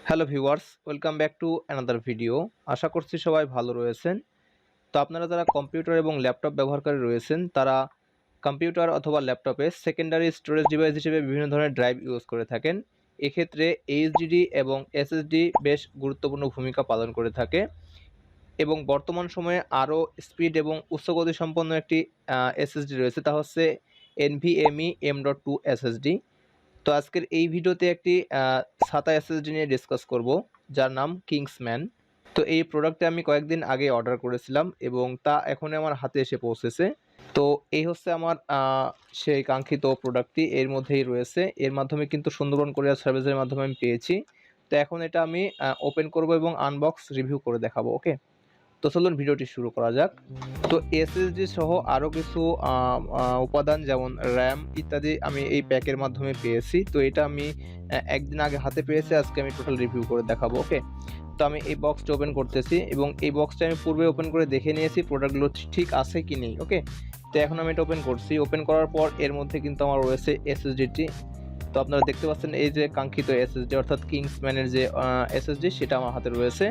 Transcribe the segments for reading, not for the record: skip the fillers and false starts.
Hello viewers, welcome back to another video. আশা করছি সবাই ভালো রয়েছেন। তো আপনারা যারা কম্পিউটার এবং ল্যাপটপ ব্যবহারকারী রয়েছেন তারা কম্পিউটার অথবা ল্যাপটপে সেকেন্ডারি স্টোরেজ ডিভাইস হিসেবে বিভিন্ন ধরনের ড্রাইভ ইউজ করে থাকেন। এক্ষেত্রে এইচডিডি এবং এসএসডি বেশ গুরুত্বপূর্ণ ভূমিকা পালন করে থাকে এবং বর্তমান সময়ে আরও স্পিড এবং উচ্চগতি সম্পন্ন একটি এসএসডি রয়েছে, তা হচ্ছে NVMe M.2 এসএসডি। তো আজকের এই ভিডিওতে একটি SATA SSD নিয়ে ডিসকাস করব, যার নাম কিংসম্যান। তো এই প্রোডাক্টটা আমি কয়েকদিন আগে অর্ডার করেছিলাম এবং তা এখন আমার হাতে এসে পৌঁছেছে। তো এই হচ্ছে আমার সেই কাঙ্ক্ষিত প্রোডাক্টটি, এর মধ্যেই রয়েছে। এর মাধ্যমে কিন্তু সুন্দরবন কোরিয়ার সার্ভিসের মাধ্যমে আমি পেয়েছি। তো এখন এটা আমি ওপেন করব এবং আনবক্স রিভিউ করে দেখাবো। ওকে, তো চলুন ভিডিওটি শুরু করা যাক। তো এসএসডি সহ আরও কিছু উপাদান যেমন র্যাম ইত্যাদি আমি এই প্যাকের মাধ্যমে পেয়েছি। তো এটা আমি একদিন আগে হাতে পেয়েছি, আজকে আমি টোটাল রিভিউ করে দেখাবো। ওকে, তো আমি এই বক্সটা ওপেন করতেছি এবং এই বক্সটা আমি পূর্বে ওপেন করে দেখে নিয়েছি প্রোডাক্টগুলো ঠিক আছে কি নেই। ওকে, তো এখন আমি এটা ওপেন করছি। ওপেন করার পর এর মধ্যে কিন্তু আমার রয়েছে এসএসডিটি। তো আপনারা দেখতে পাচ্ছেন এই যে কাঙ্ক্ষিত এসএসডি অর্থাৎ কিংসম্যানের যে এসএসডি সেটা আমার হাতে রয়েছে।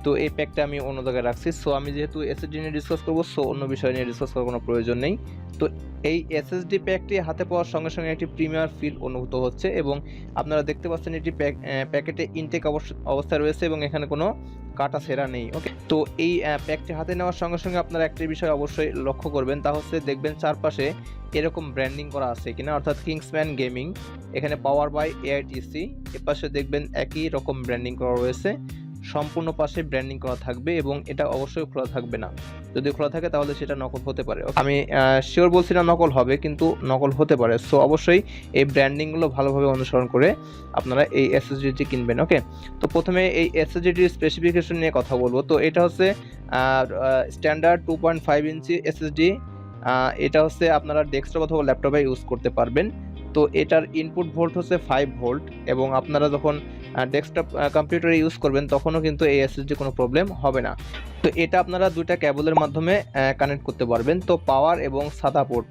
তো এই প্যাকটা আমি অন্য জায়গায় রাখছি। সো আমি যেহেতু এসএসডি নিয়ে ডিসকাস করবো, সো অন্য বিষয় নিয়ে ডিসকাস করার কোনো প্রয়োজন নেই। তো এই এসএসডি প্যাকটি হাতে পাওয়ার সঙ্গে সঙ্গে একটি প্রিমিয়ার ফিল অনুভূত হচ্ছে এবং আপনারা দেখতে পাচ্ছেন এটি প্যাকেটে ইনটেক অবস্থায় রয়েছে এবং এখানে কোনো কাটা ছেঁড়া নেই। ওকে, তো এই প্যাকটি হাতে নেওয়ার সঙ্গে সঙ্গে আপনারা একটি বিষয় অবশ্যই লক্ষ্য করবেন, তা হচ্ছে দেখবেন চারপাশে এরকম ব্র্যান্ডিং করা আছে কিনা, অর্থাৎ কিংসম্যান গেমিং, এখানে পাওয়ার বাই এআইটিসি, এপাশে দেখবেন একই রকম ব্র্যান্ডিং করা রয়েছে। সম্পূর্ণ পাশে ব্র্যান্ডিং করা থাকবে এবং এটা অবশ্যই খোলা থাকবে না। যদি খোলা থাকে তাহলে সেটা নকল হতে পারে। আমি শিওর বলছি না নকল হবে, কিন্তু নকল হতে পারে। সো অবশ্যই এই ব্র্যান্ডিংগুলো ভালোভাবে অনুসরণ করে আপনারা এই এসএসডিটি কিনবেন। ওকে, তো প্রথমে এই এসএসডিটির স্পেসিফিকেশন নিয়ে কথা বলবো। তো এটা হচ্ছে স্ট্যান্ডার্ড 2.5 ইঞ্চি এসএসডি। এটা হচ্ছে আপনারা ডেস্কটপ অথবা ল্যাপটপে ইউজ করতে পারবেন। তো এটার ইনপুট ভোল্ট হচ্ছে 5 ভোল্ট এবং আপনারা যখন ডেস্কটপ কম্পিউটারে ইউজ করবেন তখনও কিন্তু এই এসএসডি কোনো প্রবলেম হবে না। তো এটা আপনারা দুইটা কেবলের মাধ্যমে কানেক্ট করতে পারবেন, তো পাওয়ার এবং সাদা পোর্ট।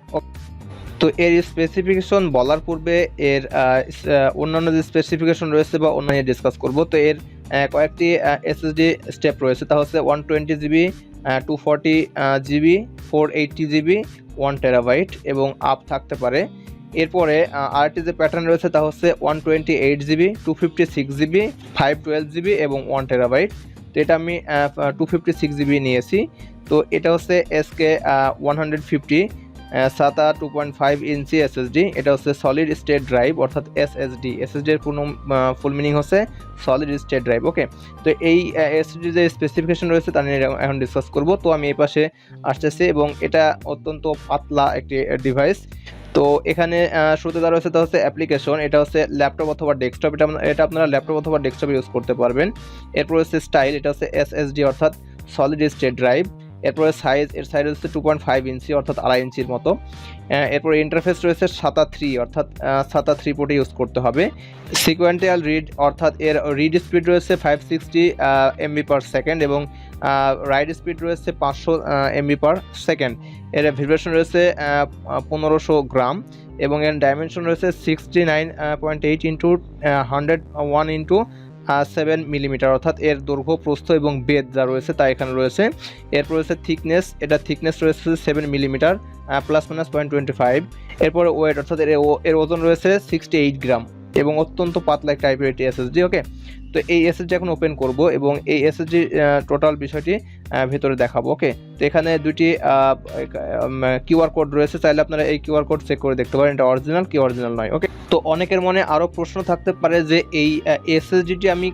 তো এর স্পেসিফিকেশন বলার পূর্বে এর অন্যান্য যে স্পেসিফিকেশন রয়েছে বা অন্যান্য ডিসকাস করব। তো এর কয়েকটি এসএসডি স্টেপ রয়েছে, তা হচ্ছে 120GB, 240GB, 480GB, 1TB এবং আপ থাকতে পারে। এরপরে আরেকটি যে প্যাটার্ন রয়েছে তা হচ্ছে 128GB, 256GB, 512GB এবং 1TB। তো এটা আমি 256GB নিয়েছি। তো এটা হচ্ছে SK 150 SATA 2.5 ইঞ্চি এসএসডি। এটা হচ্ছে সলিড স্টেট ড্রাইভ অর্থাৎ এসএসডি। এসএসডি এর ফুল মিনিং হচ্ছে সলিড স্টেট ড্রাইভ। ওকে, তো এই এসএসডি যে স্পেসিফিকেশন রয়েছে তা নিয়ে এখন ডিসকাস করব। তো আমি এই পাশে আসতেছি এবং এটা অত্যন্ত পাতলা একটি ডিভাইস। তো এখানে শুরুতে দেওয়া রয়েছে তা হচ্ছে অ্যাপ্লিকেশন। এটা হচ্ছে ল্যাপটপ অথবা ডেস্কটপ, এটা আপনারা ল্যাপটপ অথবা ডেস্কটপ ইউজ করতে পারবেন। এরপর হচ্ছে স্টাইল, এটা হচ্ছে এসএসডি অর্থাৎ সলিড স্টেট ড্রাইভ। এরপরে সাইজ, এর সাইজ হচ্ছে 2.5 ইঞ্চি অর্থাৎ 2.5 ইঞ্চির মতো। এরপরে ইন্টারফেস রয়েছে SATA 3 অর্থাৎ SATA 3 পোর্টে ইউজ করতে হবে। সিকোয়েন্টিয়াল রিড অর্থাৎ এর রিড স্পিড রয়েছে 560 MB/s এবং রাইট স্পিড রয়েছে 500 MB/s। এর ভাইব্রেশন রয়েছে 1500 গ্রাম এবং এর ডাইমেনশন রয়েছে 69.8 ইন্টু 101 ইন্টু 7 মিলিমিটার, অর্থাৎ এর দৈর্ঘ্য, প্রস্থ এবং বেধ যা রয়েছে তা এখানে রয়েছে। এরপর রয়েছে থিকনেস, এটা থিকনেস রয়েছে 7 মিলিমিটার ±0.25। এরপরে ওয়েট অর্থাৎ এর ওজন রয়েছে 68 গ্রাম এবং অত্যন্ত পাতলা একটা টাইপের এটি এসএসডি। ওকে, তো এই এসএসডি এখন ওপেন করব এবং এই এসএসডি টোটাল বিষয়টি ভেতরে দেখাবো। ওকে, তো এখানে দুটি কিউআর কোড রয়েছে, চাইলে আপনারা এই কিউআর কোড চেক করে দেখতে পারেন এটা অরিজিনাল কি অরিজিনাল নয়। ওকে, তো অনেকের মনে আরও প্রশ্ন থাকতে পারে যে এই এসএসডিটি আমি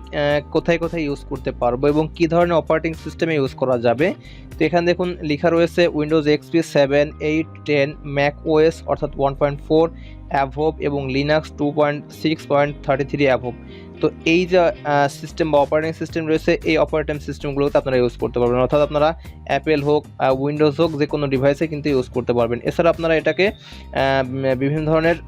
কোথায় কোথায় ইউজ করতে পারবো এবং কী ধরনের অপারেটিং সিস্টেমে ইউজ করা যাবে। তো এখানে দেখুন লেখা রয়েছে উইন্ডোজ XP 7, 8, 10, ম্যাক ওএস অর্থাৎ 1.4 অ্যাভোভ এবং লিনাক্স 2.6.33 অ্যাভোভ। তো এই যে সিস্টেম বা অপারেটিং সিস্টেম রয়েছে এই অপারেটিং সিস্টেমগুলোতে আপনারা ইউজ করতে পারবেন, অর্থাৎ আপনারা অ্যাপেল হোক উইন্ডোজ হোক যে কোনো ডিভাইসে কিন্তু ইউজ করতে পারবেন। এছাড়া আপনারা এটাকে বিভিন্ন ধরনের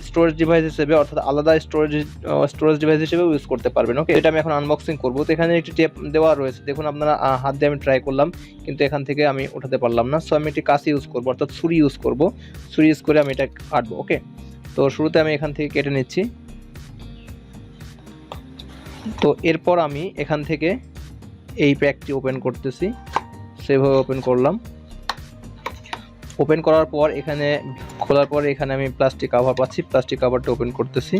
স্টোরেজ ডিভাইস হিসেবে অর্থাৎ আলাদা স্টোরেজ ডিভাইস হিসেবে ইউজ করতে পারবেন। ওকে, এটা আমি এখন আনবক্সিং করবো। তো এখানে একটি টেপ দেওয়া রয়েছে, দেখুন আপনারা হাত দিয়ে আমি ট্রাই করলাম কিন্তু এখান থেকে আমি উঠাতে পারলাম না। সো আমি একটি কাঁচি ইউজ করবো অর্থাৎ ছুরি ইউজ করবো, ছুরি ইউজ করে আমি এটা কাটবো। ওকে, তো শুরুতে আমি এখান থেকে কেটে নিচ্ছি। তো এরপর আমি এখান থেকে এই প্যাকটি ওপেন করতেছি, সেভাবে ওপেন করলাম। ওপেন করার পর এখানে খোলার পর এখানে আমি প্লাস্টিক কাভার পাচ্ছি, প্লাস্টিক কাভারটা ওপেন করতেছি।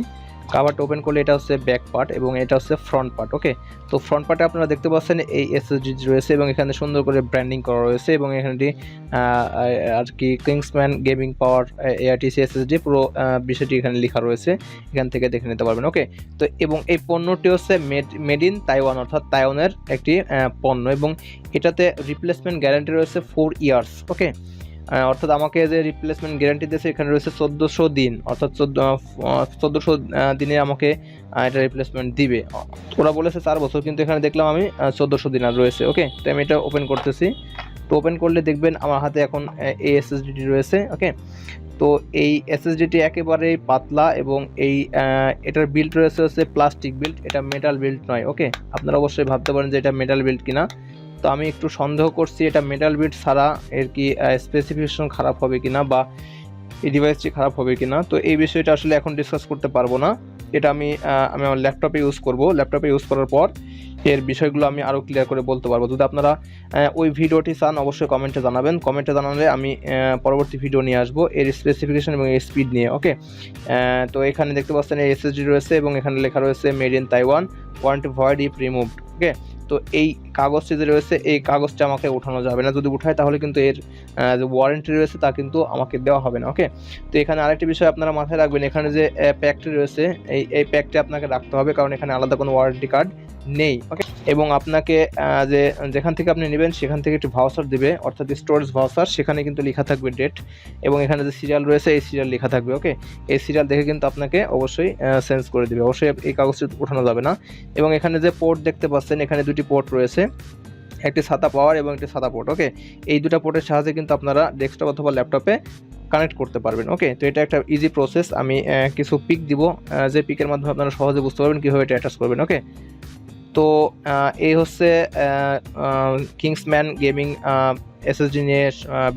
কাভারটা ওপেন করলে এটা হচ্ছে ব্যাক পার্ট এবং এটা হচ্ছে ফ্রন্ট পার্ট। ওকে, তো ফ্রন্ট পার্টে আপনারা দেখতে পাচ্ছেন এই এসএসডি রয়েছে এবং এখানে সুন্দর করে ব্র্যান্ডিং করা রয়েছে এবং এখানে আর কি কিংসম্যান গেমিং পাওয়ার এআরটিসি এসএসডি পুরো বিষয়টি এখানে লেখা রয়েছে, এখান থেকে দেখে নিতে পারবেন। ওকে, তো এবং এই পণ্যটি হচ্ছে মেড ইন তাইওয়ান, অর্থাৎ তাইওয়ানের একটি পণ্য এবং এটাতে রিপ্লেসমেন্ট গ্যারান্টি রয়েছে 4 ইয়ার্স। ওকে, অর্থাৎ আমাকে যে রিপ্লেসমেন্ট গ্যারান্টি দিয়েছে এখানে রয়েছে 1400 দিন, অর্থাৎ 1400 দিনে আমাকে এটা রিপ্লেসমেন্ট দিবে। ওরা বলেছে 4 বছর, কিন্তু এখানে দেখলাম আমি 1400 দিন আর রয়েছে। ওকে, তো আমি এটা ওপেন করতেছি। তো ওপেন করলে দেখবেন আমার হাতে এখন এই এসএসডিটি রয়েছে। ওকে, তো এই এসএসডিটি একেবারেই পাতলা এবং এটার বিল্ড রয়েছে হচ্ছে প্লাস্টিক বিল্ড, এটা মেটাল বিল্ড নয়। ওকে, আপনারা অবশ্যই ভাবতে পারেন যে এটা মেটাল বিল্ড কিনা, তো আমি একটু সন্দেহ করছি এটা মেটাল বিট ছাড়া এর কি স্পেসিফিকেশন খারাপ হবে কিনা বা এই ডিভাইসটি খারাপ হবে কিনা। তো এই বিষয়টা আসলে এখন ডিসকাস করতে পারবো না, এটা আমি আমার ল্যাপটপে ইউজ করব। ল্যাপটপে ইউজ করার পর এর বিষয়গুলো আমি আরও ক্লিয়ার করে বলতে পারবো। যদি আপনারা ওই ভিডিওটি চান অবশ্যই কমেন্টে জানাবেন, কমেন্টে জানালে আমি পরবর্তী ভিডিও নিয়ে আসবো এর স্পেসিফিকেশন এবং এর স্পিড নিয়ে। ওকে, তো এখানে দেখতে পাচ্ছেন এই এসএসডি রয়েছে এবং এখানে লেখা রয়েছে made in Taiwan, warranty void if removed. Okay, তো এই কাগজটি যে রয়েছে এই কাগজটা আমাকে উঠানো যাবে না, যদি উঠায় তাহলে কিন্তু এর যে ওয়ারেন্টি রয়েছে তা কিন্তু আমাকে দেওয়া হবে না। ওকে, তো এখানে আরেকটি বিষয় আপনারা মাথায় রাখবেন, এখানে যে প্যাকটি রয়েছে এই প্যাকটি আপনাকে রাখতে হবে, কারণ এখানে আলাদা কোনো ওয়ারেন্টি কার্ড নেই। ওকে, এবং আপনাকে যেখান থেকে আপনি নেবেন সেখান থেকে একটি ভাউচার দিবে, অর্থাৎ স্টোরেজ ভাউচার, সেখানে কিন্তু লেখা থাকবে ডেট এবং এখানে যে সিরিয়াল রয়েছে এই সিরিয়াল লেখা থাকবে। ওকে, এই সিরিয়াল দেখে কিন্তু আপনাকে অবশ্যই চেঞ্জ করে দিবে, অবশ্যই এই কাগজটি উঠানো যাবে না। এবং এখানে যে পোর্ট দেখতে পাচ্ছেন এখানে দুটি পোর্ট রয়েছে, একটি সাদা পাওয়ার এবং একটি সাদা পোর্ট। ওকে, এই দুটো পোর্টের সাহায্যে কিন্তু আপনারা ডেস্কটপ অথবা ল্যাপটপে কানেক্ট করতে পারবেন। ওকে, তো এটা একটা ইজি প্রসেস, আমি কিছু পিক দিব, যে পিকের মাধ্যমে আপনারা সহজে বুঝতে পারবেন কীভাবে এটা অ্যাটাচ করবেন। ওকে, তো এই হচ্ছে কিংসম্যান গেমিং এসএসডি নিয়ে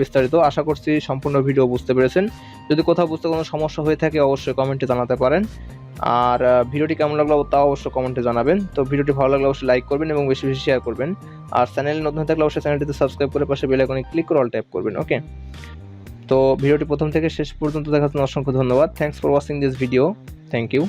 বিস্তারিত। আশা করছি সম্পূর্ণ ভিডিও বুঝতে পেরেছেন। যদি কোথাও বুঝতে কোনো সমস্যা হয়ে থাকে অবশ্যই কমেন্টে জানাতে পারেন। আর ভিডিওটি কেমন লাগলো তাও অবশ্যই কমেন্টে জানাবেন। তো ভিডিওটি ভালো লাগলে অবশ্যই লাইক করবেন এবং বেশি বেশি শেয়ার করবেন। আর চ্যানেলে নতুন থাকলে অবশ্যই চ্যানেলটিতে সাবস্ক্রাইব করে পাশে বেল আইকনে ক্লিক করে অল ট্যাপ করবেন। ওকে, তো ভিডিওটি প্রথম থেকে শেষ পর্যন্ত দেখার জন্য অসংখ্য ধন্যবাদ। Thanks for watching this video. Thank you.